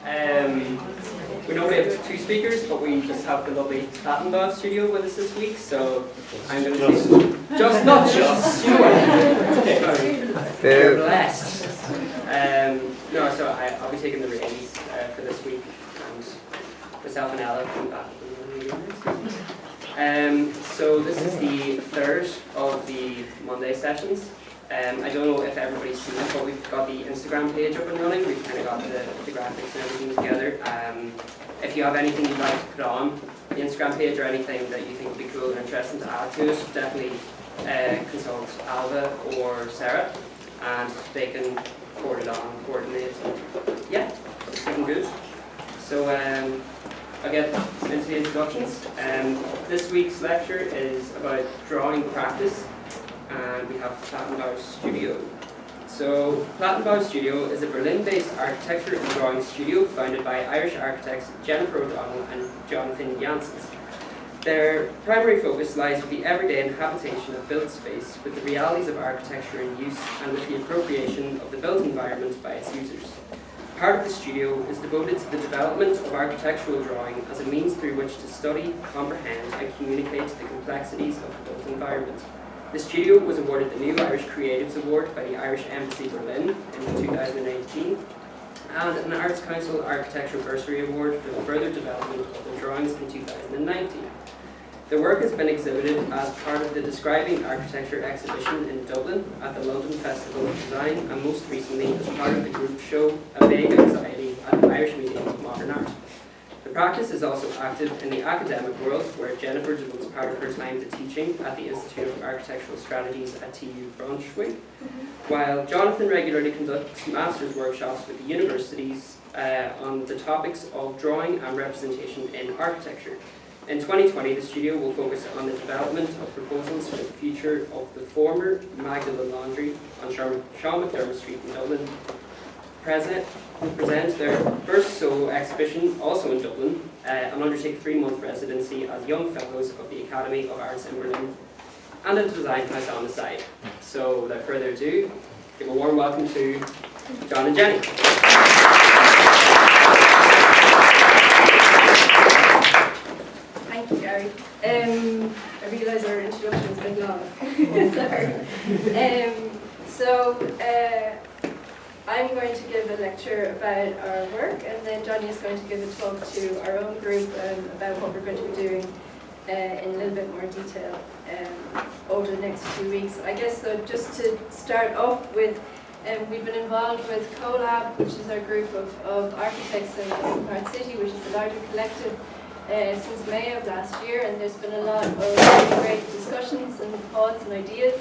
We normally have two speakers, but we just have the lovely Plattenbaustudio with us this week, so I'm going to not just, you know what, you're blessed. No, so I'll be taking the reins for this week, and myself and Ella come back. So this is the third of the Monday sessions. I don't know if everybody's seen it, but we've got the Instagram page up and running. We've kind of got the graphics and everything together. If you have anything you'd like to put on the Instagram page or anything that you think would be cool and interesting to add to it, definitely consult Alva or Sarah, and they can forward it on, coordinate. Yeah, it's looking good. So I'll get into the introductions. This week's lecture is about drawing practice, and we have Plattenbaustudio. So Plattenbaustudio is a Berlin-based architecture and drawing studio founded by Irish architects Jennifer O'Donnell and Jonathan Janssens. Their primary focus lies with the everyday inhabitation of built space, with the realities of architecture in use, and with the appropriation of the built environment by its users. Part of the studio is devoted to the development of architectural drawing as a means through which to study, comprehend, and communicate the complexities of the built environment. The studio was awarded the New Irish Creatives Award by the Irish Embassy Berlin in 2018, and an Arts Council Architecture Bursary Award for the further development of the drawings in 2019. The work has been exhibited as part of the Describing Architecture exhibition in Dublin at the London Festival of Design, and most recently as part of the group show A Vague Anxiety at the Irish Museum of Modern Art. The practice is also active in the academic world, where Jennifer devotes part of her time to teaching at the Institute of Architectural Strategies at TU Braunschweig, while Jonathan regularly conducts master's workshops with the universities on the topics of drawing and representation in architecture. In 2020, the studio will focus on the development of proposals for the future of the former Magdalene Laundry on Sean McDermott St in Dublin. Present their first solo exhibition, also in Dublin, and undertake a 3-month residency as young fellows of the Academy of Arts in Berlin, and a design house on the side. So, without further ado, give a warm welcome to John and Jenny. Thank you, Gary. I realise our introduction is a bit long. Sorry. I'm going to give a lecture about our work, and then Johnny is going to give a talk to our own group about what we're going to be doing in a little bit more detail over the next few weeks. I guess so. Just to start off with, we've been involved with CoLab, which is our group of architects in Art City, which is the larger collective, since May of last year, and there's been a lot of really great discussions and thoughts and ideas.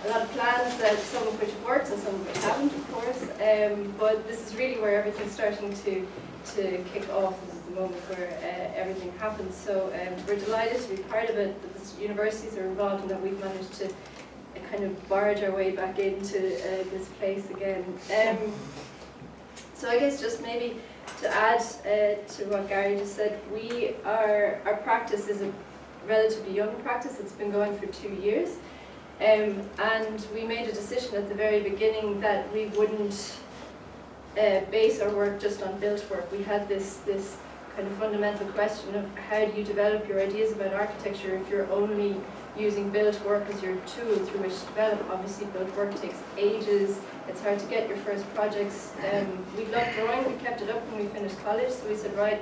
A lot of plans, some of which have worked and some of which haven't, of course, but this is really where everything's starting to kick off. This is the moment where everything happens. So we're delighted to be part of it, that the universities are involved and that we've managed to kind of barge our way back into this place again. So I guess just maybe to add to what Gary just said, our practice is a relatively young practice. It's been going for 2 years. And we made a decision at the very beginning that we wouldn't base our work just on built work. We had this kind of fundamental question of how do you develop your ideas about architecture if you're only using built work as your tool through which to develop. Obviously built work takes ages, it's hard to get your first projects. We loved drawing, we kept it up when we finished college, so we said, right,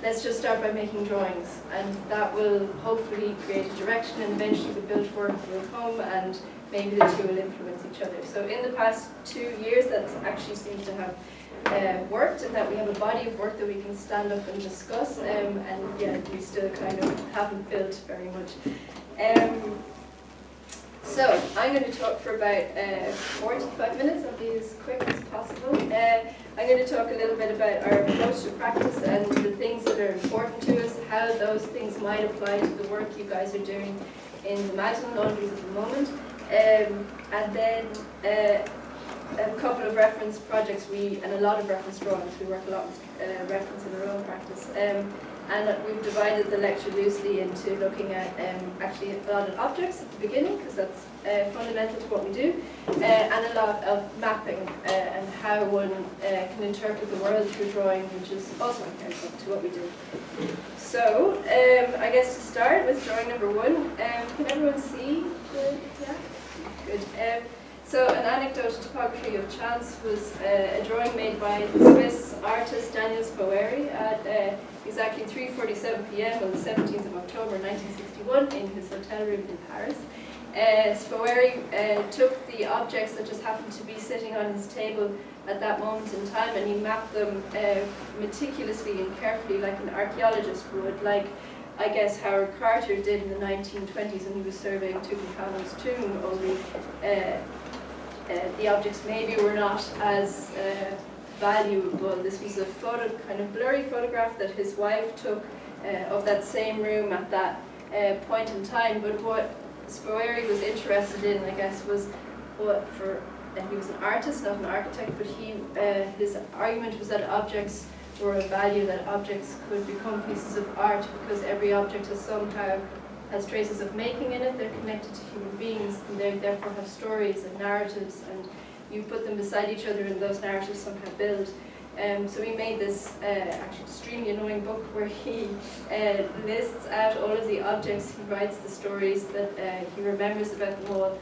let's just start by making drawings, and that will hopefully create a direction, and eventually the built work will come, and maybe the two will influence each other. So in the past 2 years, that actually seems to have worked, and that we have a body of work that we can stand up and discuss, and yeah, we still kind of haven't built very much. So I'm going to talk for about 45 minutes. I'll be as quick as possible. I'm going to talk a little bit about our approach to practice and the things that are important to us, how those things might apply to the work you guys are doing in the Magdalene Laundries at the moment, and then a couple of reference projects and a lot of reference drawings. We work a lot with reference in our own practice. And we've divided the lecture loosely into looking at actually a lot of objects at the beginning, because that's fundamental to what we do, and a lot of mapping and how one can interpret the world through drawing, which is also integral to what we do. So, I guess to start with drawing number 1, can everyone see the, yeah? Good. So an anecdote of topography of chance was a drawing made by the Swiss artist Daniel Spoeri at exactly 3:47 p.m. on the 17th of October 1961 in his hotel room in Paris. Spoeri took the objects that just happened to be sitting on his table at that moment in time, and he mapped them meticulously and carefully, like an archaeologist would, like I guess Howard Carter did in the 1920s when he was surveying Tutankhamun's tomb, only the objects maybe were not as valuable. This was a kind of blurry photograph that his wife took of that same room at that point in time. But what Spoeri was interested in, I guess, was he was an artist, not an architect, but his argument was that objects were of value, that objects could become pieces of art because every object has traces of making in it. They're connected to human beings, and they therefore have stories and narratives, and you put them beside each other and those narratives somehow build. So he made this actually extremely annoying book where he lists out all of the objects, he writes the stories that he remembers about them all.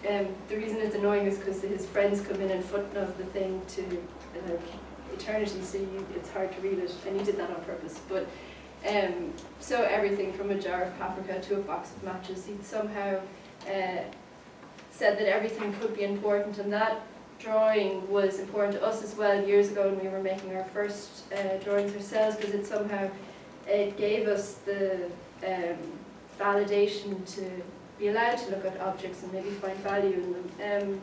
The reason it's annoying is because his friends come in and footnote the thing to eternity, so it's hard to read it, and he did that on purpose. But so everything from a jar of paprika to a box of matches, he'd somehow said that everything could be important, and that drawing was important to us as well years ago when we were making our first drawings ourselves, because it gave us the validation to be allowed to look at objects and maybe find value in them.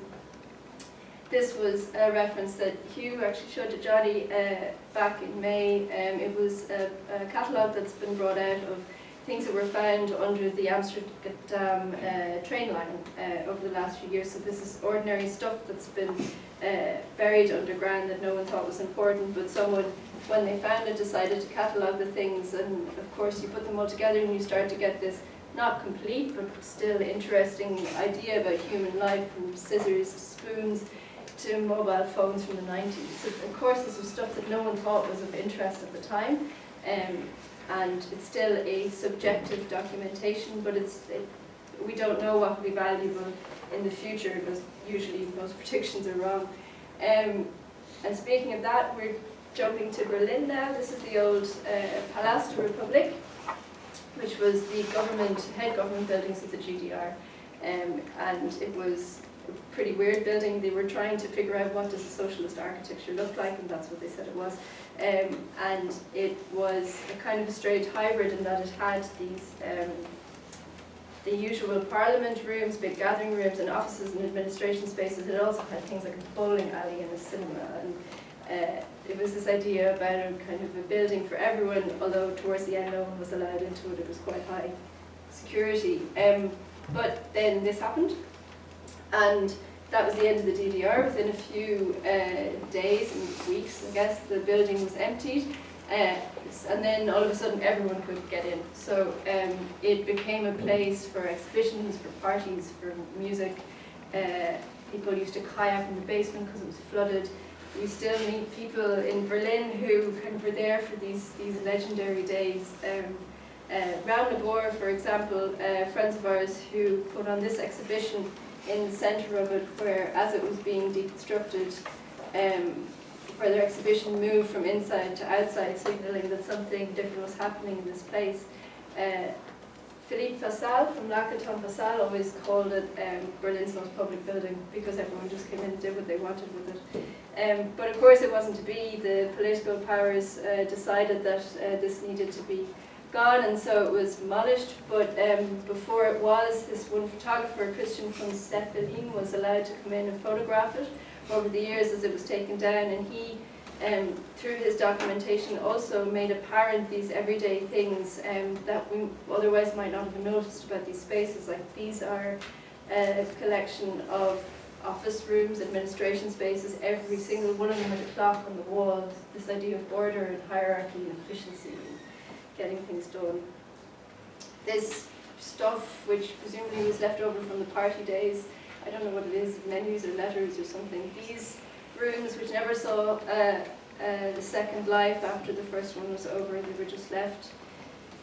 This was a reference that Hugh actually showed to Johnny back in May. It was a catalogue that's been brought out of things that were found under the Amsterdam train line over the last few years. So this is ordinary stuff that's been buried underground that no one thought was important, but someone, when they found it, decided to catalogue the things, and of course you put them all together and you start to get this not complete but still interesting idea about human life, from scissors to spoons to mobile phones from the 90s. So of course this was stuff that no one thought was of interest at the time, and it's still a subjective documentation, but we don't know what will be valuable in the future, because usually most predictions are wrong. And speaking of that, we're jumping to Berlin now. This is the old Palast der Republik, which was the head government buildings of the GDR, and it was a pretty weird building. They were trying to figure out what does a socialist architecture look like, and that's what they said it was. And it was a kind of a straight hybrid in that it had these the usual parliament rooms, big gathering rooms, and offices and administration spaces. It also had things like a bowling alley and a cinema, and it was this idea about a kind of a building for everyone, although towards the end no one was allowed into it. It was quite high security. But then this happened, and that was the end of the DDR. Within a few days and weeks, I guess, the building was emptied, and then all of a sudden everyone could get in. So it became a place for exhibitions, for parties, for music. People used to kayak in the basement because it was flooded. We still meet people in Berlin who kind of were there for these legendary days. Round the Boer, for example, friends of ours who put on this exhibition in the centre of it, where as it was being deconstructed, where their exhibition moved from inside to outside, signalling that something different was happening in this place. Philippe Fassal from Lacaton Fassal always called it Berlin's most public building, because everyone just came in and did what they wanted with it. But of course it wasn't to be. The political powers decided that this needed to be gone, and so it was demolished. But before it was, this one photographer, Christian von Stefffelin, was allowed to come in and photograph it over the years as it was taken down, and he, through his documentation, also made apparent these everyday things that we otherwise might not have noticed about these spaces. Like, these are a collection of office rooms, administration spaces. Every single one of them had a clock on the wall. This idea of order and hierarchy and efficiency and is done. This stuff, which presumably was left over from the party days, I don't know what it is, menus or letters or something. These rooms, which never saw the second life after the first one was over, they were just left.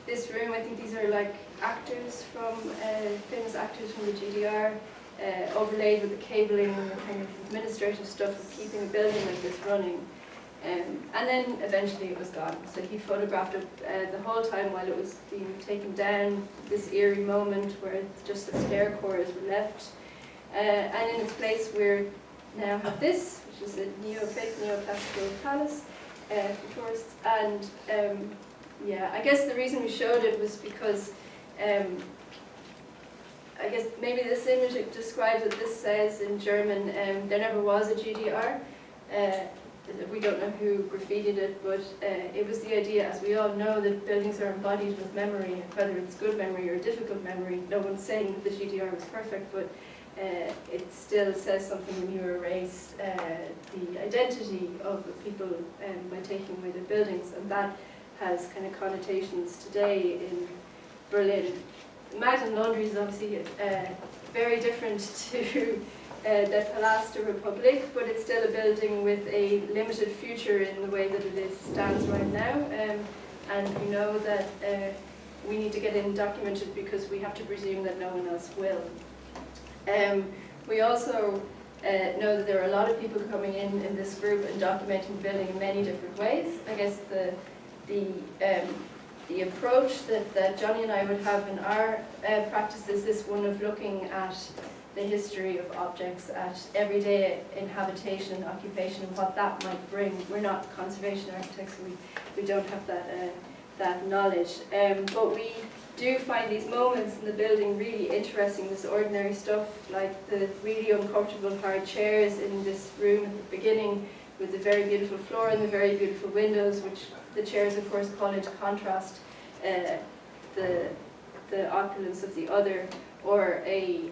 This room, I think these are like actors from, famous actors from the GDR, overlaid with the cabling and the kind of administrative stuff of keeping a building like this running. And then eventually it was gone. So he photographed it the whole time while it was being taken down, this eerie moment where just the stair cores were left. And in its place we now have this, which is a fake neoclassical palace for tourists. And yeah, I guess the reason we showed it was because I guess maybe this image describes what this says in German. There never was a GDR. We don't know who graffitied it, but it was the idea, as we all know, that buildings are embodied with memory, whether it's good memory or difficult memory. No one's saying that the GDR was perfect, but it still says something when you erase the identity of the people by taking away their buildings, and that has kind of connotations today in Berlin. Magdalene Laundry is obviously very different to the Palast der Republik, but it's still a building with a limited future in the way that it stands right now. And we know that we need to get it documented because we have to presume that no one else will. We also know that there are a lot of people coming in this group and documenting the building in many different ways. I guess the approach that Johnny and I would have in our practice is this one of looking at the history of objects, at everyday inhabitation, occupation, and what that might bring. We're not conservation architects, so we don't have that knowledge. But we do find these moments in the building really interesting, this ordinary stuff, like the really uncomfortable hard chairs in this room at the beginning, with the very beautiful floor and the very beautiful windows, which the chairs of course call into contrast the opulence of the other, or a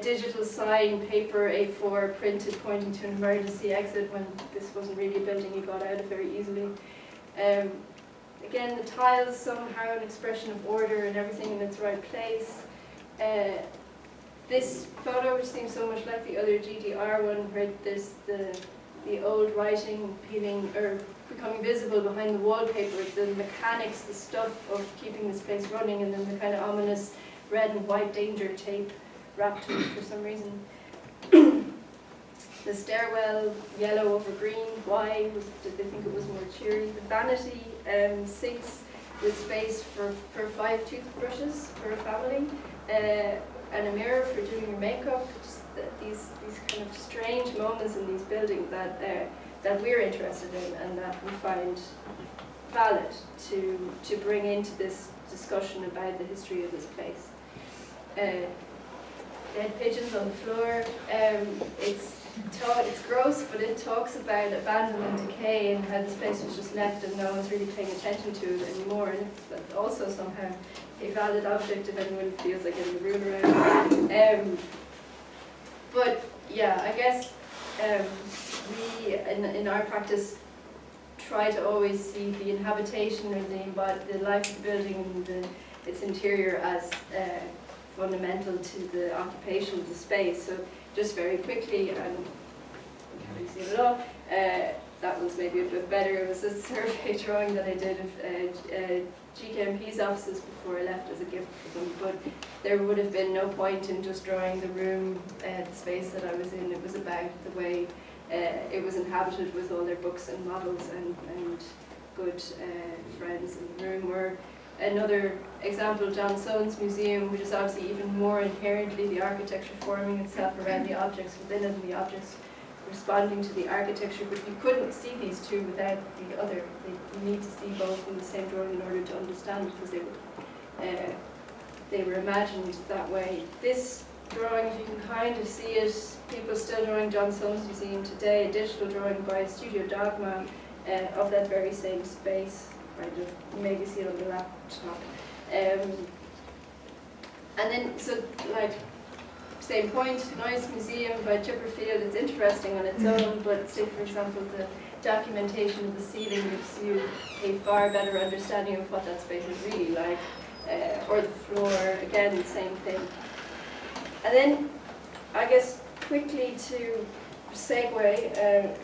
digital sign, paper A4 printed pointing to an emergency exit when this wasn't really a building you got out of very easily. Again, the tiles, somehow an expression of order and everything in its right place. This photo, which seems so much like the other GDR one, where there's the old writing peeling or becoming visible behind the wallpaper, the mechanics, the stuff of keeping this place running, and then the kind of ominous red and white danger tape wrapped to it for some reason. The stairwell, yellow over green. Why? Did they think it was more cheery? The vanity sinks with space for 5 toothbrushes for a family, and a mirror for doing your makeup. Just these kind of strange moments in these buildings that we're interested in and that we find valid to bring into this discussion about the history of this place. Dead pigeons on the floor. It's gross, but it talks about abandonment and decay and how this place was just left and no one's really paying attention to it anymore. And it's also somehow a valid object if anyone feels like getting a room around. But yeah, I guess we in our practice try to always see the inhabitation or the life of the building and its interior as fundamental to the occupation of the space. So just very quickly, and you can't really see it at all, that one's maybe a bit better. It was a survey drawing that I did of GKMP's offices before I left as a gift for them, but there would have been no point in just drawing the room, the space that I was in. It was about the way it was inhabited with all their books and models and good friends in the room. Or another example, John Soane's museum, which is obviously even more inherently the architecture forming itself around the objects within it and the objects responding to the architecture, but you couldn't see these two without the other. You need to see both in the same drawing in order to understand it, because they were imagined that way. This drawing, if you can kind of see it, people are still drawing John Soane's museum today, a digital drawing by Studio Dogma of that very same space. Kind of, you maybe see it on the laptop. And then, so like, same point, Noise Museum by Chipperfield, it's interesting on its own, but say for example documentation of the ceiling gives you a far better understanding of what that space is really like, or the floor, again, the same thing. And then, I guess, quickly to segue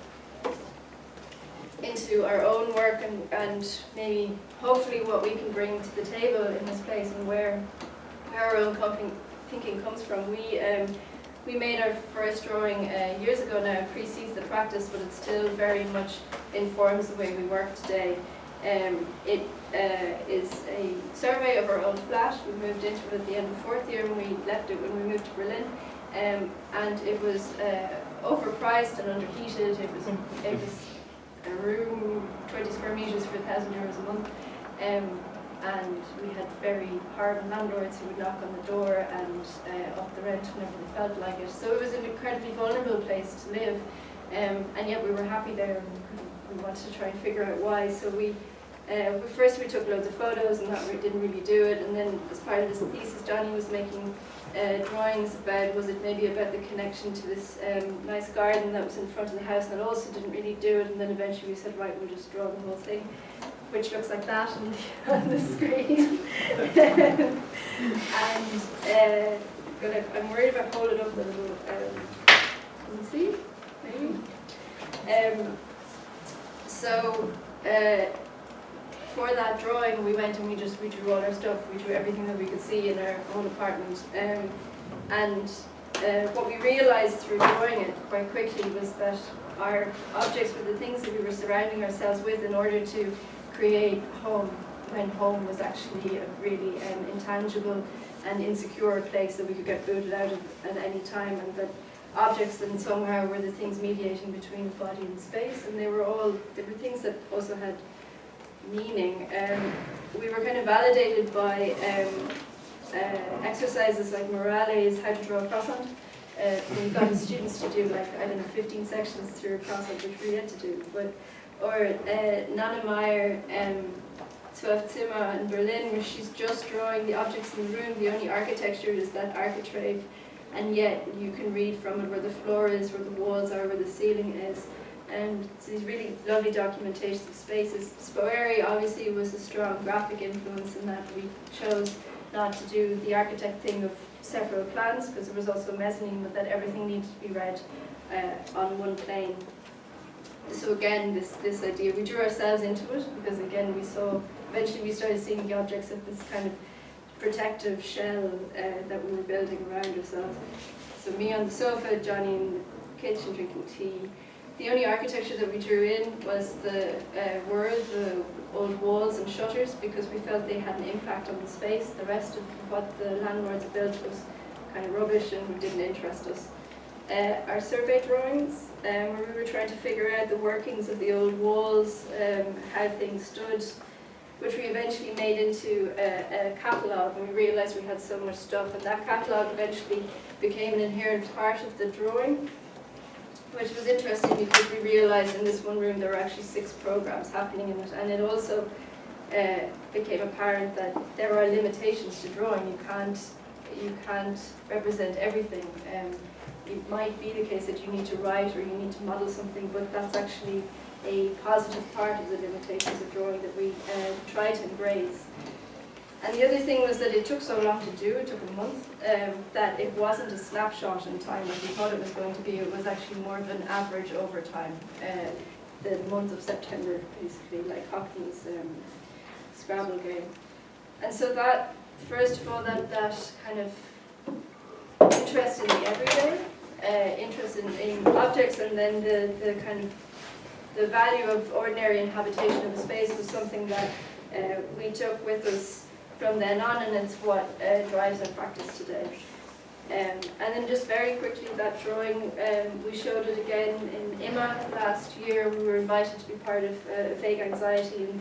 into our own work and maybe, hopefully, what we can bring to the table in this place and where our own thinking comes from. We made our first drawing years ago now. It precedes the practice, but it still very much informs the way we work today. It is a survey of our old flat. We moved into it at the end of fourth year, and we left it when we moved to Berlin. And it was overpriced and underheated. It was a room, 20 square meters for €1,000 a month. And we had very hard landlords who would knock on the door and up the rent whenever they felt like it. So it was an incredibly vulnerable place to live, and yet we were happy there, and we wanted to try and figure out why. So first we took loads of photos, and that didn't really do it. And then as part of this thesis, Johnny was making drawings about, was it maybe about the connection to this nice garden that was in front of the house, and it also didn't really do it. And then eventually we said, right, we'll just draw the whole thing, which looks like that on the screen. And I'm worried if I hold it up a little. Can you see? Maybe? For that drawing, we went and we drew all our stuff. We drew everything that we could see in our own apartment. What we realized through drawing it quite quickly was that our objects were the things that we were surrounding ourselves with in order to create home, when home was actually a really intangible and insecure place that we could get booted out of at any time, and that objects then somehow were the things mediating between body and space, and they were things that also had meaning. We were kind of validated by exercises like Morales, how to draw a croissant. We got the students to do 15 sections through a croissant, which we had to do. Or Nana Meyer, 12 Zimmer in Berlin, where she's just drawing the objects in the room. The only architecture is that architrave, and yet you can read from it where the floor is, where the walls are, where the ceiling is. And it's these really lovely documentations of spaces. Spoeri obviously was a strong graphic influence in that we chose not to do the architect thing of several plans, because there was also mezzanine, but that everything needed to be read on one plane. So again, this idea, we drew ourselves into it, because again eventually we started seeing the objects of this kind of protective shell that we were building around ourselves. So me on the sofa, Johnny in the kitchen drinking tea. The only architecture that we drew in was the old walls and shutters, because we felt they had an impact on the space. The rest of what the landlords built was kind of rubbish and didn't interest us. Our survey drawings, where we were trying to figure out the workings of the old walls, how things stood, which we eventually made into a catalogue, and we realised we had so much stuff, and that catalogue eventually became an inherent part of the drawing, which was interesting because we realised in this one room there were actually 6 programs happening in it, and it also became apparent that there are limitations to drawing. You can't represent everything. It might be the case that you need to write or you need to model something, but that's actually a positive part of the limitations of drawing that we try to embrace. And the other thing was that it took so long to do, it took a month, that it wasn't a snapshot in time like we thought it was going to be. It was actually more of an average over time. The month of September, basically, like Hockney's Scrabble game. And so that, first of all, that kind of interest in the everyday, interest in objects, and then the kind of the value of ordinary inhabitation of a space was something that we took with us from then on, and it's what drives our practice today. And then just very quickly, that drawing, we showed it again in IMA last year. We were invited to be part of Vague Anxiety, and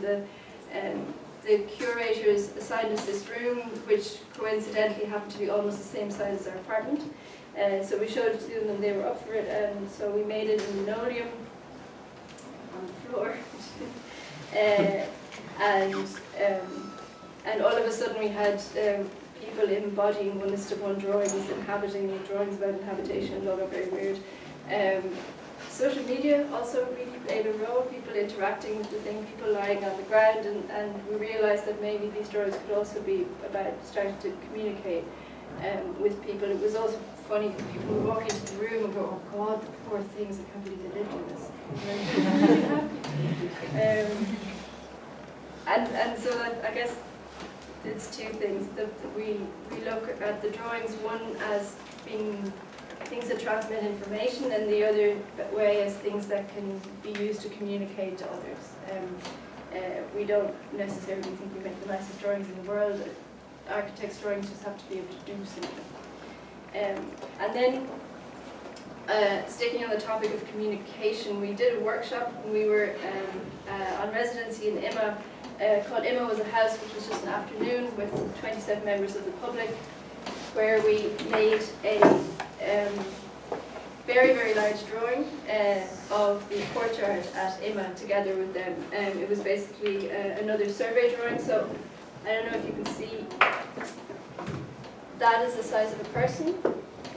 the curators assigned us this room, which coincidentally happened to be almost the same size as our apartment. So we showed it to them, and they were up for it, and so we made it in linoleum on the floor. And all of a sudden we had people embodying 1:1 drawings, inhabiting drawings about inhabitation, and all got very weird. social media also really played a role, people interacting with the thing, people lying on the ground, and we realised that maybe these drawings could also be about starting to communicate with people. It was also funny, people would walk into the room and go, oh God, the poor things, I can't believe they lived in this. And I'm really happy. And so I guess it's two things. That we look at the drawings, one as being things that transmit information, and the other way as things that can be used to communicate to others. We don't necessarily think we make the nicest drawings in the world. Architects' drawings just have to be able to do something. And then, sticking on the topic of communication, we did a workshop when we were on residency in IMA, called IMA Was a House, which was just an afternoon with 27 members of the public, where we made a very, very large drawing of the courtyard at IMA together with them. It was basically another survey drawing, so I don't know if you can see, that is the size of a person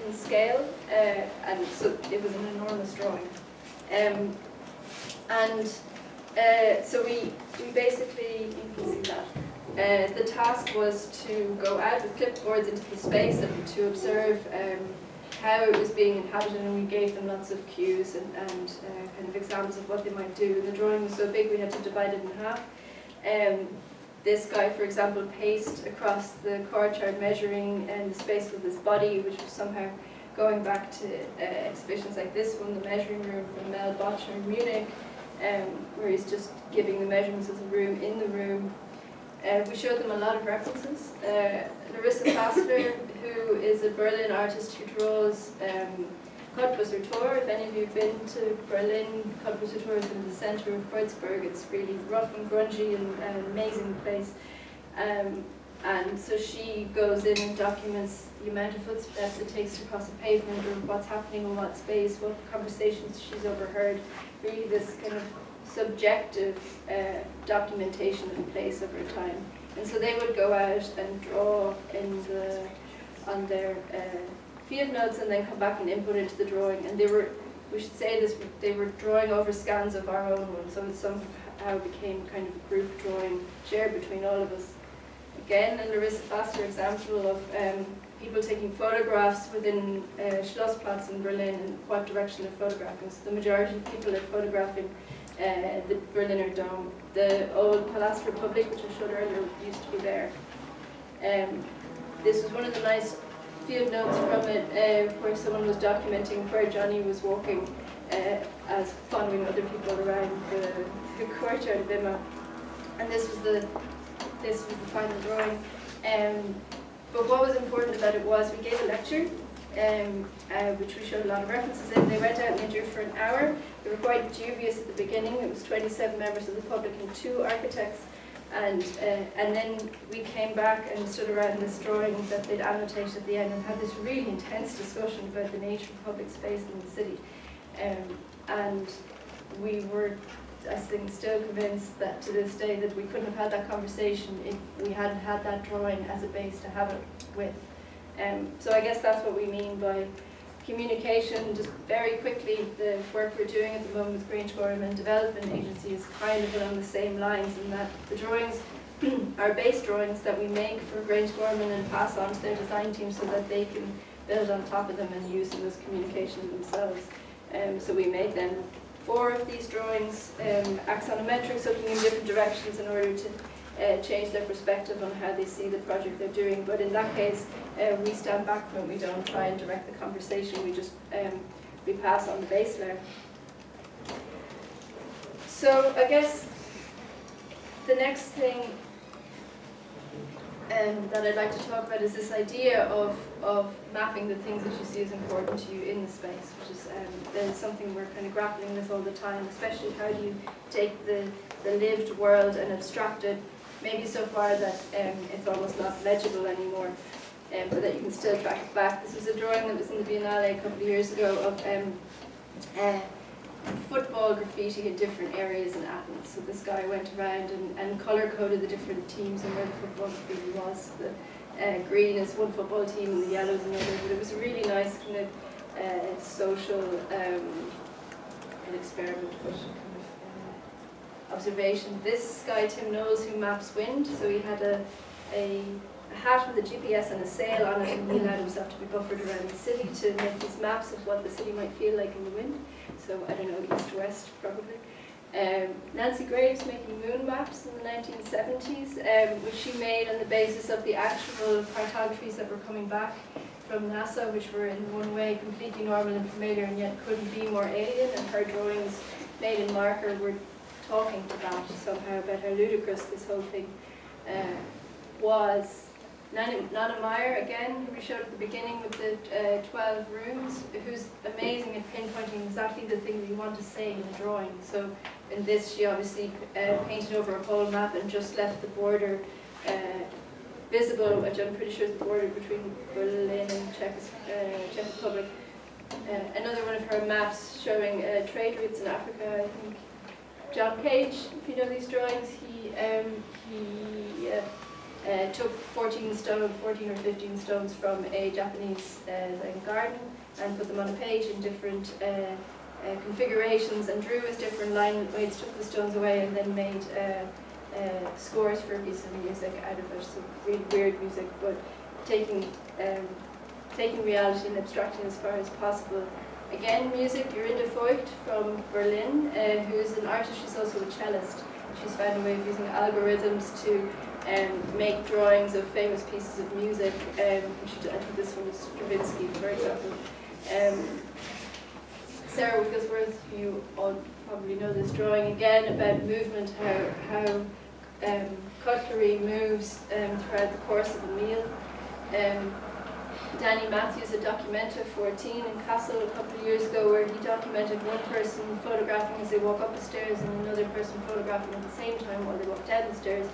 in scale, and so it was an enormous drawing. So we basically, you can see that. The task was to go out with clipboards into the space and to observe how it was being inhabited, and we gave them lots of cues and kind of examples of what they might do. The drawing was so big we had to divide it in half. This guy, for example, paced across the courtyard measuring the space with his body, which was somehow going back to exhibitions like this one, the measuring room from Mel Botcher in Munich, where he's just giving the measurements of the room in the room. We showed them a lot of references. Larissa Fassler, who is a Berlin artist who draws Kulturtur. If any of you have been to Berlin, Kulturtur is in the center of Kreuzberg. It's really rough and grungy and an amazing place. And so she goes in and documents the amount of footsteps it takes to cross a pavement, or what's happening in what space, what conversations she's overheard. Really this kind of subjective documentation of place over time. And so they would go out and draw on their field notes and then come back and input into the drawing. And they were, we should say this, they were drawing over scans of our own one, so it somehow became kind of a group drawing shared between all of us. Again, a Larissa Fassler example of people taking photographs within Schlossplatz in Berlin and what direction they're photographing. So the majority of people are photographing the Berliner Dome. The old Palast Republik, which I showed earlier, used to be there. This was one of the nice field notes from it, where someone was documenting where Johnny was walking as following other people around the courtyard of IMA. And this was the final drawing. But what was important about it was we gave a lecture, which we showed a lot of references in. They went out and interviewed for an hour. They were quite dubious at the beginning. It was 27 members of the public and 2 architects. And then we came back and stood around this drawing that they'd annotated at the end and had this really intense discussion about the nature of public space in the city. And we were, I think, still convinced that to this day that we couldn't have had that conversation if we hadn't had that drawing as a base to have it with. So I guess that's what we mean by communication. Just very quickly, the work we're doing at the moment with Grange Gorman Development Agency is kind of along the same lines, in that the drawings are base drawings that we make for Grange Gorman and pass on to their design team so that they can build on top of them and use them as communication themselves. So we made them 4 of these drawings, axonometrics, looking in different directions in order to change their perspective on how they see the project they're doing. But in that case, we stand back from it. We don't try and direct the conversation. We just we pass on the base layer. So I guess the next thing that I'd like to talk about is this idea of mapping the things that you see as important to you in the space, which is something we're kind of grappling with all the time, especially how do you take the lived world and abstract it, maybe so far that it's almost not legible anymore, but that you can still track it back. This was a drawing that was in the Biennale a couple of years ago of football graffiti in different areas in Athens. So this guy went around and colour-coded the different teams and where the football graffiti was. The green is one football team and the yellow is another, but it was a really nice kind of social an experiment, but kind of observation. This guy, Tim Knowles, who maps wind, so he had a hat with a GPS and a sail on it, and he allowed himself to be buffered around the city to make these maps of what the city might feel like in the wind. So, I don't know, east to west, probably. Nancy Graves making moon maps in the 1970s, which she made on the basis of the actual cartographies that were coming back from NASA, which were in one way completely normal and familiar and yet couldn't be more alien, and her drawings made in marker were talking about somehow about how ludicrous this whole thing was. Nana Meyer, again, who we showed at the beginning with the 12 rooms, who's amazing at pinpointing exactly the thing that you want to say in the drawing. So in this, she obviously painted over a whole map and just left the border visible, which I'm pretty sure is the border between Berlin and Czech Republic. Another one of her maps showing trade routes in Africa, I think. John Cage, if you know these drawings, he took 14 or 15 stones from a Japanese garden and put them on a page in different configurations and drew with different line weights, took the stones away, and then made scores for a piece of music out of it. So really weird music, but taking reality and abstracting as far as possible. Again, music, Jorinda Voigt from Berlin, who is an artist. She's also a cellist. She's found a way of using algorithms to make drawings of famous pieces of music. I think this one is Stravinsky, for example. Sarah Wigglesworth, you all probably know this drawing again about movement, how cutlery moves throughout the course of a meal. Danny Matthews, a documenter 14 in Kassel a couple of years ago, where he documented one person photographing as they walk up the stairs and another person photographing at the same time while they walk down the stairs,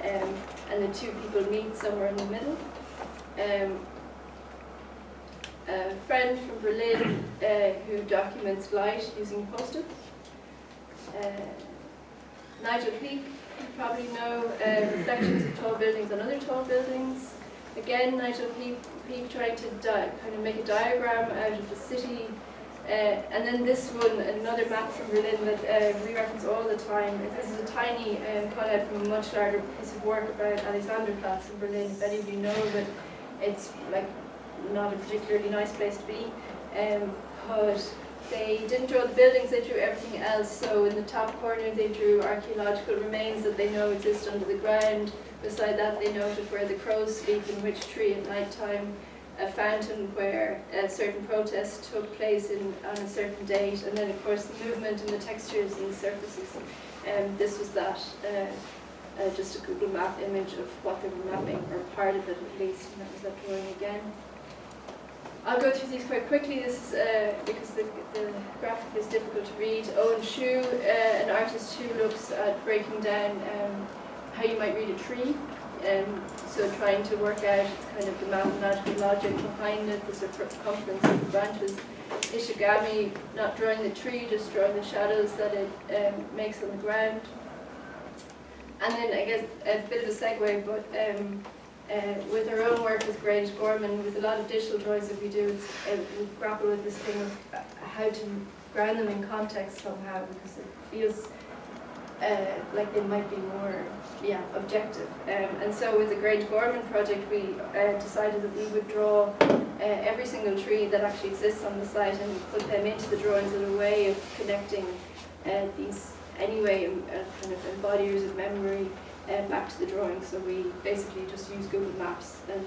and the two people meet somewhere in the middle. A friend from Berlin who documents light using post-its. Nigel Peake, you probably know, reflections of tall buildings on other tall buildings. Again, Nigel Peake trying to kind of make a diagram out of the city. And then this one, another map from Berlin that we reference all the time. This is a tiny cut-out from a much larger piece of work about Alexanderplatz in Berlin. If any of you know of it, it's like not a particularly nice place to be. But they didn't draw the buildings, they drew everything else. So in the top corner they drew archaeological remains that they know exist under the ground. Beside that they noted where the crows sleep in which tree at night time, a fountain where a certain protest took place on a certain date, and then of course the movement and the textures and the surfaces. This was that, just a Google map image of what they were mapping, or part of it at least, and that was that drawing again. I'll go through these quite quickly. This is because the graphic is difficult to read. Owen Shu, an artist who looks at breaking down how you might read a tree. So trying to work out kind of the mathematical logic behind it, the circumference of the branches. Ishigami, not drawing the tree, just drawing the shadows that it makes on the ground. And then I guess a bit of a segue, but with our own work with Grange Gorman, with a lot of digital drawings that we do, we grapple with this thing of how to ground them in context somehow, because it feels like they might be more objective. And so with the Grange Gorman project, we decided that we would draw every single tree that actually exists on the site and put them into the drawings as a way of connecting these anyway kind of embodiers of memory back to the drawings. So we basically just used Google Maps and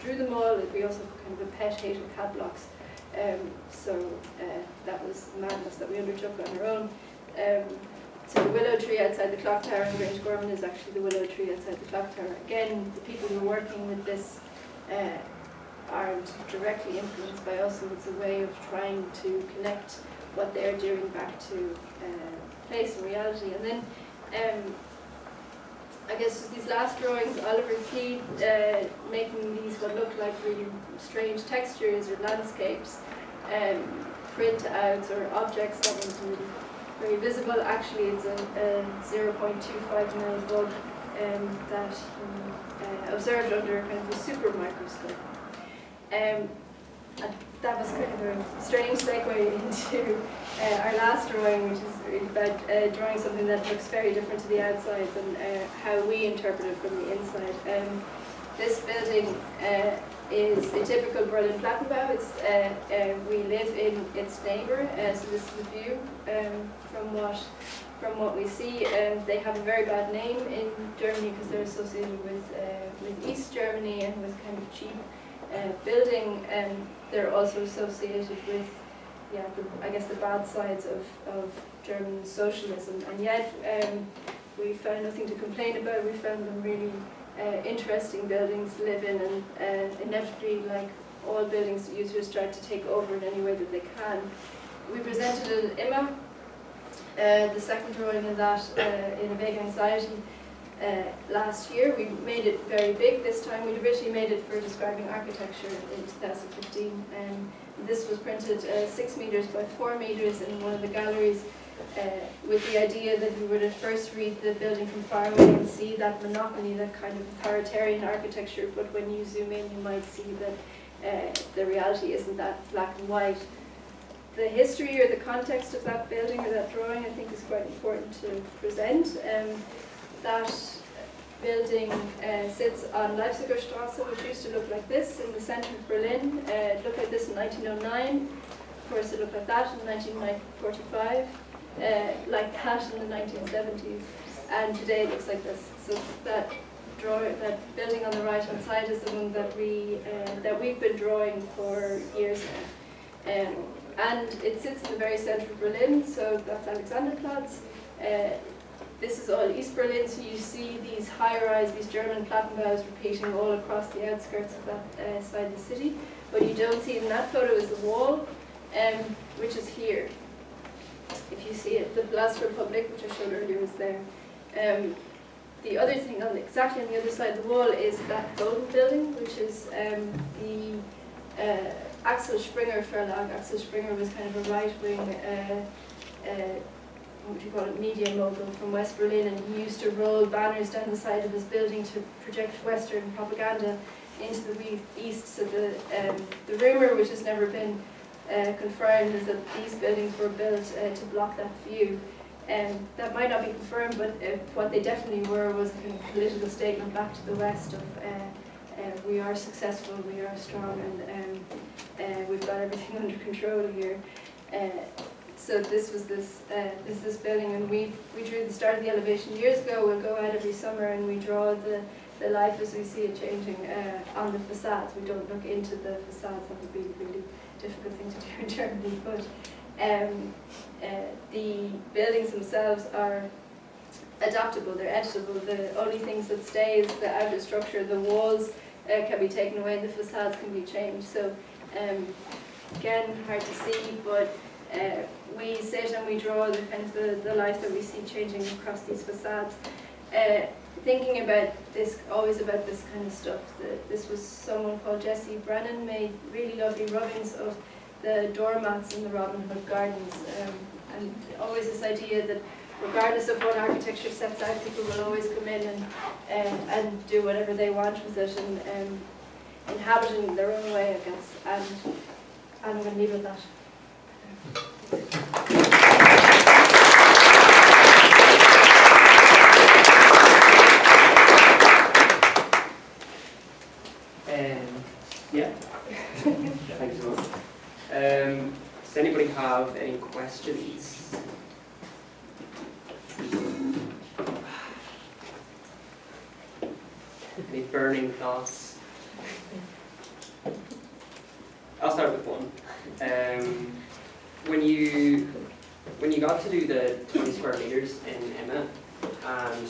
drew them all. We also have kind of a pet hate of cat blocks. So that was madness that we undertook on our own. So the willow tree outside the clock tower in Grange Gorman is actually the willow tree outside the clock tower. Again, the people who are working with this aren't directly influenced by us, so it's a way of trying to connect what they're doing back to place and reality. And then I guess just these last drawings, Oliver Keed making these what look like really strange textures or landscapes, print-outs or objects that wasn't really very visible. Actually, it's a 0.25 mil bug that he observed under kind of a super microscope. that was kind of a strange segue into our last drawing, which is really about drawing something that looks very different to the outside than how we interpret it from the inside. This building is a typical Berlin Plattenbau. We live in its neighbour, so this is the view from what we see. They have a very bad name in Germany because they're associated with East Germany and with kind of cheap building. They're also associated with, I guess the bad sides of German socialism. And yet we found nothing to complain about. We found them really interesting buildings to live in, and inevitably, like all buildings, users try to take over in any way that they can. We presented an IMA, the second drawing in that, in A Vague Anxiety, last year. We made it very big this time. We'd originally made it for describing architecture in 2015. This was printed 6 meters by 4 meters in one of the galleries, with the idea that we would at first read the building from far away and see that monotony, that kind of authoritarian architecture, but when you zoom in you might see that the reality isn't that black and white. The history or the context of that building or that drawing I think is quite important to present. That building sits on Leipziger Straße, which used to look like this in the center of Berlin. It looked like this in 1909. Of course it looked like that in 1945. Like that in the 1970s, and today it looks like this. So that building on the right hand side is the one that we've been drawing for years now, and it sits in the very center of Berlin. So that's Alexanderplatz. This is all East Berlin, so you see these high-rise, these German Plattenbaus repeating all across the outskirts of that side of the city. What you don't see in that photo is the wall, which is here. If you see it, the Place Republic, which I showed earlier, was there. The other thing, exactly on the other side of the wall, is that golden building, which is the Axel Springer Verlag. Axel Springer was kind of a right-wing, what would you call it, media mogul from West Berlin, and he used to roll banners down the side of his building to project Western propaganda into the east. So the rumour, which has never been confirmed, is that these buildings were built to block that view. That might not be confirmed, but what they definitely were was a kind of political statement back to the West of we are successful, we are strong, and we've got everything under control here. So this was this building, and we drew the start of the elevation years ago. We'll go out every summer and we draw the life as we see it changing on the facades. We don't look into the facades. That would be a really difficult thing to do in Germany, but the buildings themselves are adaptable, they're editable. The only things that stay is the outer structure. The walls can be taken away, the facades can be changed. So again, hard to see, but we sit and we draw the kind of the life that we see changing across these facades. Thinking about this, always about this kind of stuff. This was someone called Jesse Brennan, made really lovely rubbings of the doormats in the Robin Hood Gardens, and always this idea that regardless of what architecture sets out, people will always come in and do whatever they want with it and inhabit it in their own way, I guess. And I'm going to leave it at that. Yeah. Thanks so much. Does anybody have any questions? Any burning thoughts? I'll start with one. When you got to do the 20 square meters in Emma, and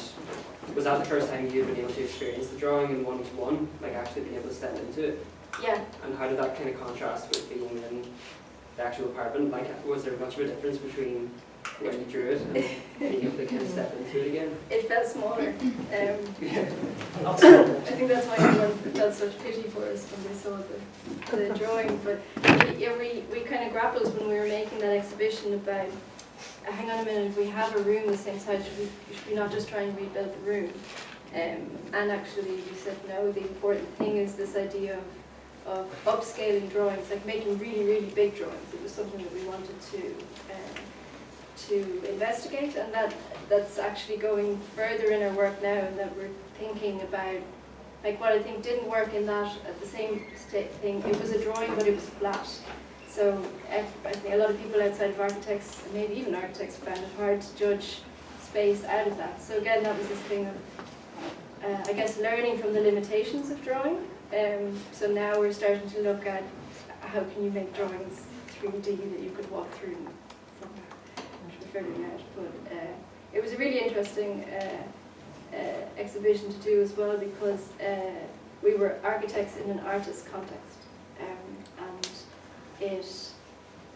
was that the first time you'd been able to experience the drawing in one-to-one, like actually being able to step into it? Yeah. And how did that kind of contrast with being in the actual apartment? Like, was there much of a difference between when you drew it and being able to kind of step into it again? It felt smaller. Yeah. I think that's why everyone felt such pity for us when they saw the drawing. But we kind of grappled when we were making that exhibition about, hang on a minute, if we have a room the same size, should we not just try and rebuild the room? And actually we said no, the important thing is this idea upscaling drawings, like making really, really big drawings. It was something that we wanted to investigate, and that's actually going further in our work now, and that we're thinking about, like, what I think didn't work in that at the same thing. It was a drawing, but it was flat. So I think a lot of people outside of architects, and maybe even architects, found it hard to judge space out of that. So again, that was this thing of, I guess, learning from the limitations of drawing. So now we're starting to look at how can you make drawings 3D that you could walk through somewhere, figuring out. But it was a really interesting exhibition to do as well, because we were architects in an artist context, and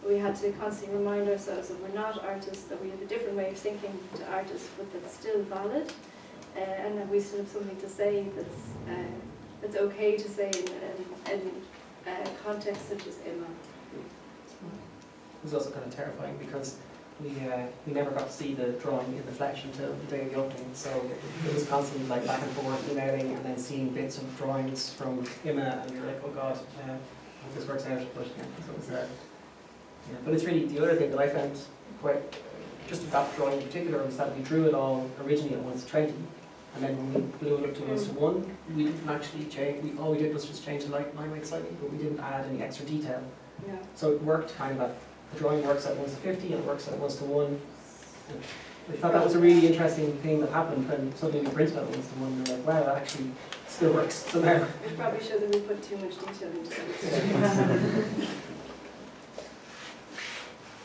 we had to constantly remind ourselves that we're not artists, that we have a different way of thinking to artists, but that's still valid, and that we still have something to say that's okay to say in a context such as Emma. It was also kind of terrifying because we never got to see the drawing in the flesh until the day of the opening, so it was constantly like back and forth emailing and then seeing bits of drawings from Emma, and you're like, oh god, I hope this works out. But yeah, so it was, yeah. But it's really, the other thing that I found quite, just with that drawing in particular, was that we drew it all originally at 1:20, and then when we blew it up to 1:1, we didn't actually change, all we did was just change the line weight slightly, but we didn't add any extra detail. Yeah. So it worked kind of at, the drawing works at 1:50 and it works at 1:1. I thought that was a really interesting thing that happened when suddenly we printed it at 1:1, and we're like, wow, that actually still works. So now, We probably should have put too much detail into it.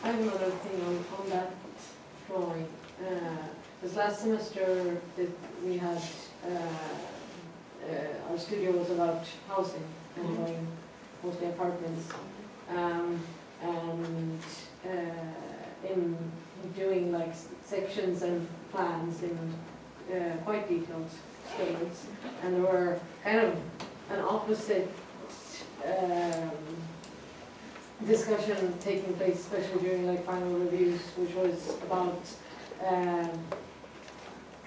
I have another thing on that drawing. Because last semester we had, our studio was about housing and going mostly apartments. And in doing like sections and plans in quite detailed scales, and there were kind of an opposite discussion taking place, especially during like final reviews, which was about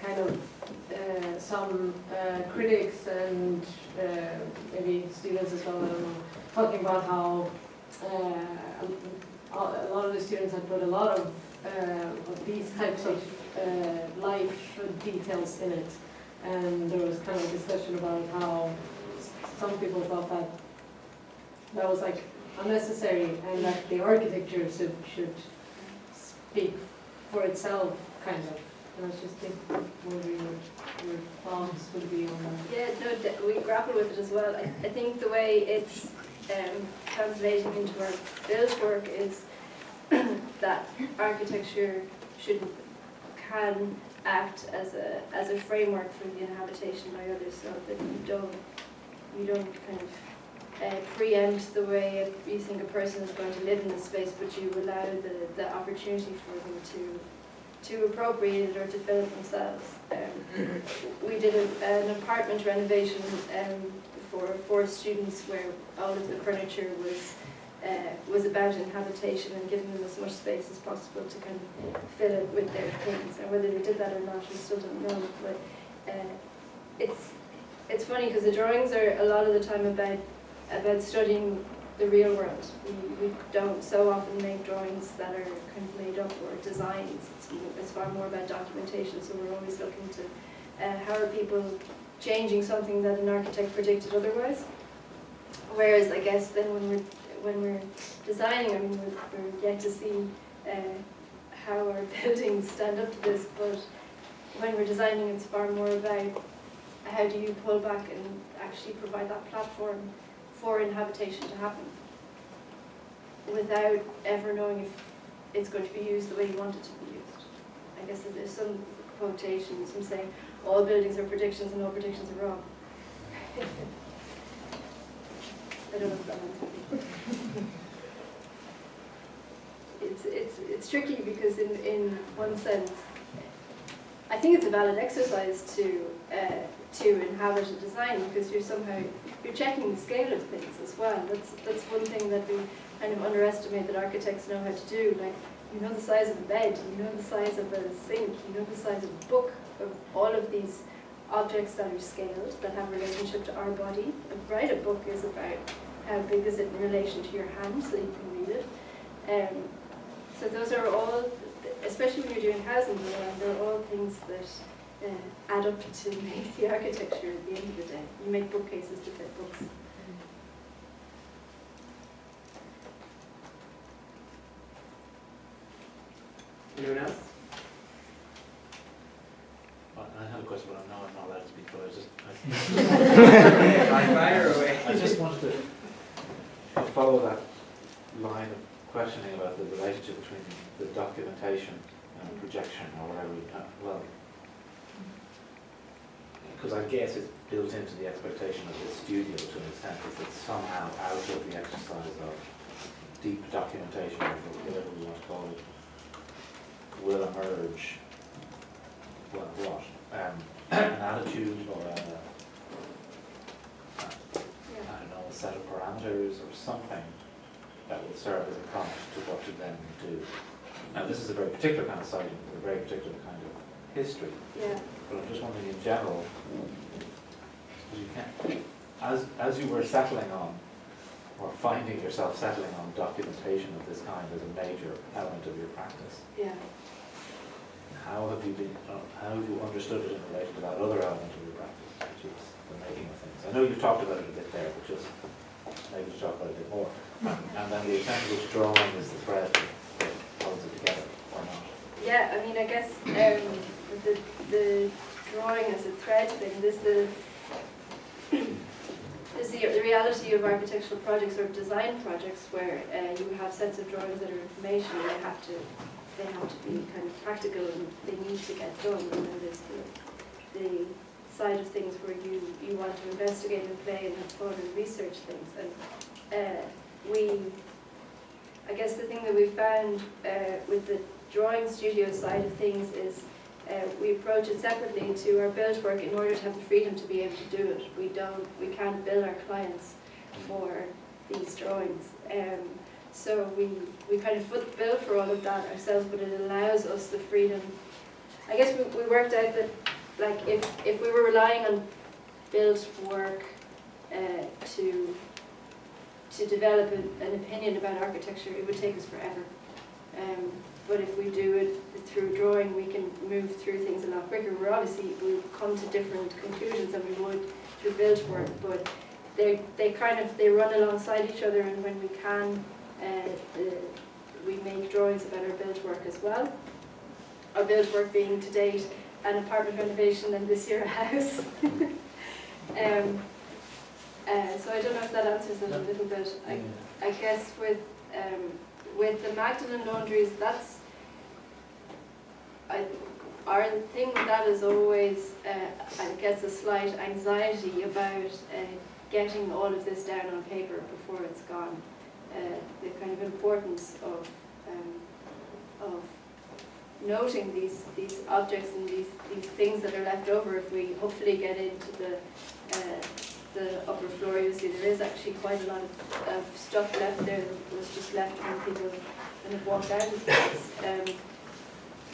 kind of some critics and maybe students as well, I don't know, talking about how a lot of the students had put a lot of these types of life details in it, and there was kind of a discussion about how some people thought that that was like unnecessary, and that the architecture should speak for itself, kind of. And I was just thinking what your thoughts would be on that. Yeah, no, we grapple with it as well. I think the way it's translating into our build work is that architecture can act as a framework for the inhabitation by others, so that you don't kind of preempt the way you think a person is going to live in this space, but you allow the opportunity for them to appropriate it or to fill it themselves. We did an apartment renovation for 4 students where all of the furniture was about inhabitation and giving them as much space as possible to kind of fill it with their things. And whether we did that or not, we still don't know. But it's funny because the drawings are a lot of the time about studying the real world. We don't so often make drawings that are kind of made up or designs. It's far more about documentation. So we're always looking to how are people changing something that an architect predicted otherwise. Whereas I guess then when we're designing, I mean, we're yet to see how our buildings stand up to this, but when we're designing, it's far more about how do you pull back and actually provide that platform for inhabitation to happen without ever knowing if it's going to be used the way you want it to be used. I guess that there's some quotations from saying all buildings are predictions and all predictions are wrong. I don't know if that one's it's tricky because in one sense, I think it's a valid exercise to inhabit a design because you're checking the scale of things as well. That's one thing that we kind of underestimate that architects know how to do. Like, you know the size of a bed, you know the size of a sink, you know the size of a book, of all of these objects that are scaled, that have a relationship to our body. Right, a book is about how big is it in relation to your hand so you can read it. So those are all, especially when you're doing housing design, they're all things that add up to make the architecture at the end of the day. You make bookcases to fit books. Anyone else? I had a question, but I know I'm not allowed to speak, but Fire away. I just wanted to follow that line of questioning about the relationship between the documentation and projection, or whatever, well, because I guess it's built into the expectation of the studio to an extent that somehow out of the exercise of deep documentation, or whatever we want to call it, will emerge, well, what? An attitude, or I don't know, a set of parameters or something that will serve as a prompt to what you then do. Now, this is a very particular kind of siting, a very particular kind of history. Yeah. But I'm just wondering, in general, you can, as you were settling on, or finding yourself settling on documentation of this kind as a major element of your practice, Yeah. how have you understood it in relation to that other element of your practice, which is the making of things? I know you've talked about it a bit there, but just maybe to talk about it a bit more. And then the extent to which drawing is the thread that holds it together, or not. Yeah, I mean, I guess the drawing as a thread thing, is the reality of architectural projects or design projects where you have sets of drawings that are information, and they have to be kind of practical, and they need to get done. And then there's the side of things where you want to investigate and play and have fun and research things. And I guess the thing that we found with the drawing studio side of things is we approach it separately to our build work in order to have the freedom to be able to do it. We can't bill our clients for these drawings. So we kind of bill for all of that ourselves, but it allows us the freedom. I guess we worked out that, like, if we were relying on build work to develop an opinion about architecture, it would take us forever. But if we do it through drawing, we can move through things a lot quicker. We'll come to different conclusions than we would through build work, but they run alongside each other, and when we can, we make drawings about our build work as well. Our build work being to date an apartment renovation and this year a house. So I don't know if that answers it a little bit. I guess with the Magdalene laundries, our thing with that is always, I guess, a slight anxiety about getting all of this down on paper before it's gone. The kind of importance of noting these objects and these things that are left over. If we hopefully get into the upper floor, you see there is actually quite a lot of stuff left there that was just left when people kind of walked out of the place.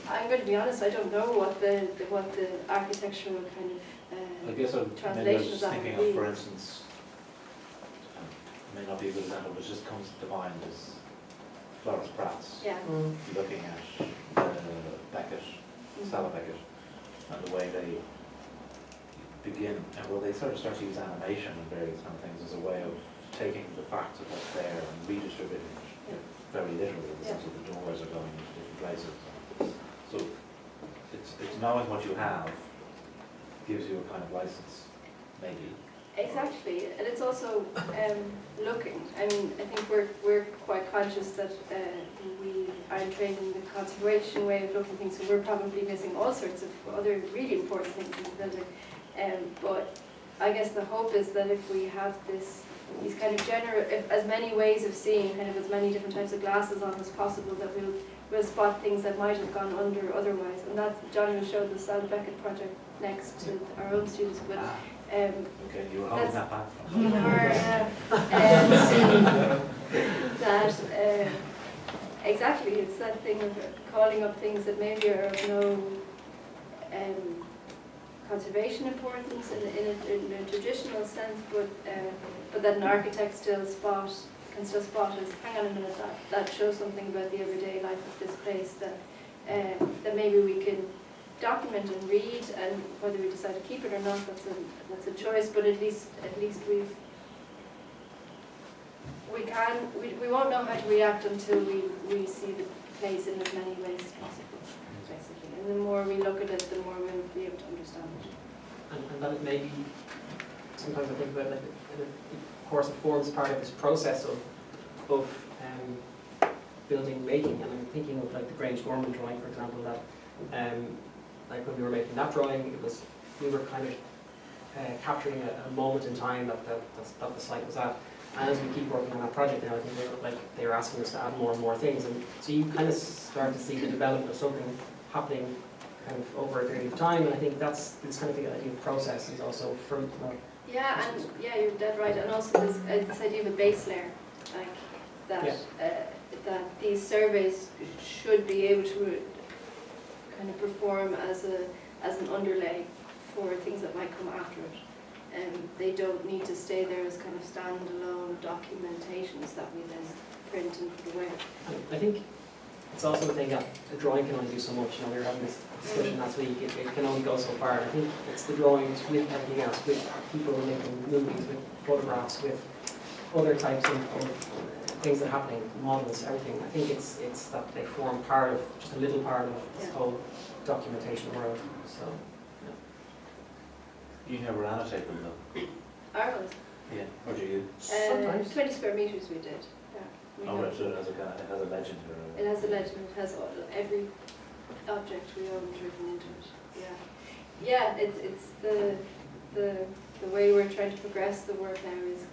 I'm going to be honest, I don't know what the architectural kind of I guess translation of that thinking would of, be. for instance, may not be a good example, but just comes to mind is Florence Pratt's Yeah. looking at Beckett, Stella Beckett, and the way they begin, and well, they sort of start to use animation and various kind of things as a way of taking the facts of what's there and redistributing it very literally, in the sense that the doors are going into different places. So it's knowing what you have gives you a kind of license, maybe. Exactly, and it's also looking. I mean, I think we're quite conscious that we aren't trained in the conservation way of looking at things, so we're probably missing all sorts of other really important things in the building. But I guess the hope is that if we have these kind of as many ways of seeing, kind of as many different types of glasses on as possible, that we'll spot things that might have gone under otherwise. And that's, Johnny will show the Stella Beckett project next to our own students. But Okay, you were holding that back from we were that exactly, it's that thing of calling up things that maybe are of no conservation importance in a traditional sense, but that an architect can still spot as, hang on a minute, that shows something about the everyday life of this place that maybe we can document and read, and whether we decide to keep it or not, that's a choice. But at least we won't know how to react until we see the place in as many ways as possible, basically. And the more we look at it, the more we'll be able to understand it. And that it may be, sometimes I think about like, of course it forms part of this process of building, making, and I'm thinking of like the Grange Gorman drawing, for example, that like when we were making that drawing, we were kind of capturing a moment in time that the site was at. And as we keep working on that project now, I think they were asking us to add more and more things, and so you kind of start to see the development of something happening kind of over a period of time, and I think that's kind of the idea of process is also from. Yeah, and yeah, you're dead right, and also this idea of a base layer, like that that these surveys should be able to kind of perform as an underlay for things that might come after it. They don't need to stay there as kind of standalone documentations that we then print and put away. I think it's also a thing that a drawing can only do so much. You know, we were having this discussion last week. It can only go so far. I think it's the drawings with everything else, with people making movies, with photographs, with other types of things that are happening, models, everything. I think it's that they form part of, just a little part of this whole documentation world. So. You never annotate them though? Ours? Yeah, or do you? Sometimes. 20 square meters we did. Yeah. Oh, right, so it has a legend or It has a legend, it has every object we own written into it. Yeah. Yeah, it's the way we're trying to progress the work now is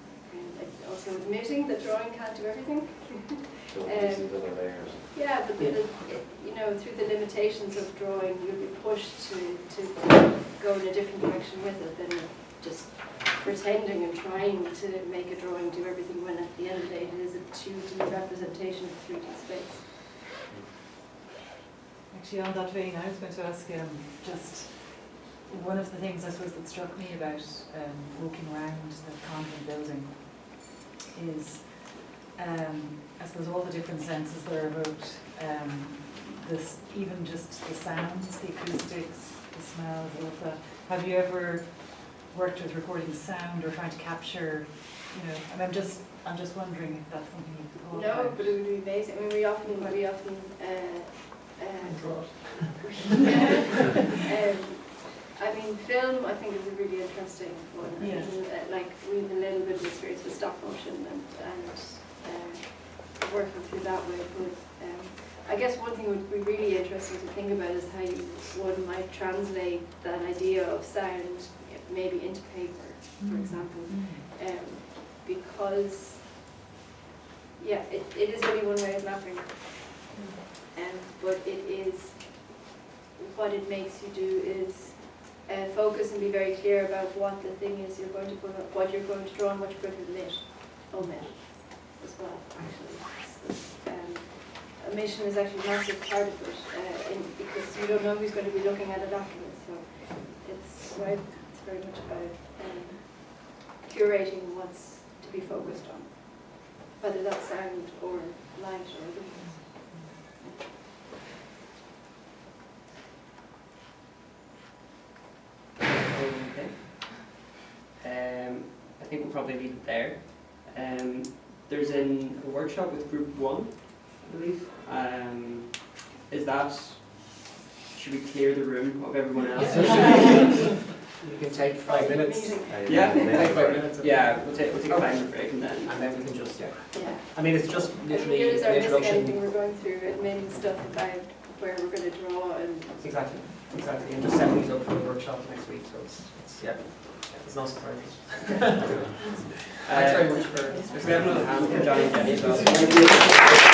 like also admitting that drawing can't do everything. so these other layers. Yeah, but you know, through the limitations of drawing, you'll be pushed to go in a different direction with it than just pretending and trying to make a drawing do everything, when at the end of the day it is a 2D representation of 3D space. Actually, on that vein, I was going to ask just one of the things I suppose that struck me about walking around the convent building is I suppose all the different senses that are evoked, this, even just the sounds, the acoustics, the smells, all of that. Have you ever worked with recording sound or trying to capture, you know, and I'm just wondering if that's something you've thought about. No, but it would be amazing. I mean, we often I mean, film I think is a really interesting one. Yeah. And, like we have a little bit of experience with stop motion and working through that way. But I guess one thing would be really interesting to think about is how one might translate that idea of sound maybe into paper, for example, because yeah, it is only one way of mapping, but it is, what it makes you do is focus and be very clear about what the thing is you're going to put up, what you're going to draw and what you're going to omit as well, actually. Omission is actually a massive part of it, because you don't know who's going to be looking at it afterwards, so it's very much about curating what's to be focused on, whether that's sound or light or other things. Okay. I think we'll probably leave it there. There's a workshop with group 1, I believe. Is that, should we clear the room of everyone else? You can take 5 minutes. Yeah. Take 5 minutes. Yeah, we'll take a 5-minute break and then. And then we can just, Yeah. I mean, it's just literally Here is our the missing anything introduction. we're going through, admin stuff about where we're going to draw and Exactly. And just setting these up for the workshop next week, so it's there's no surprises. Thanks very much for. We have another hand for Johnny and Jenny as well.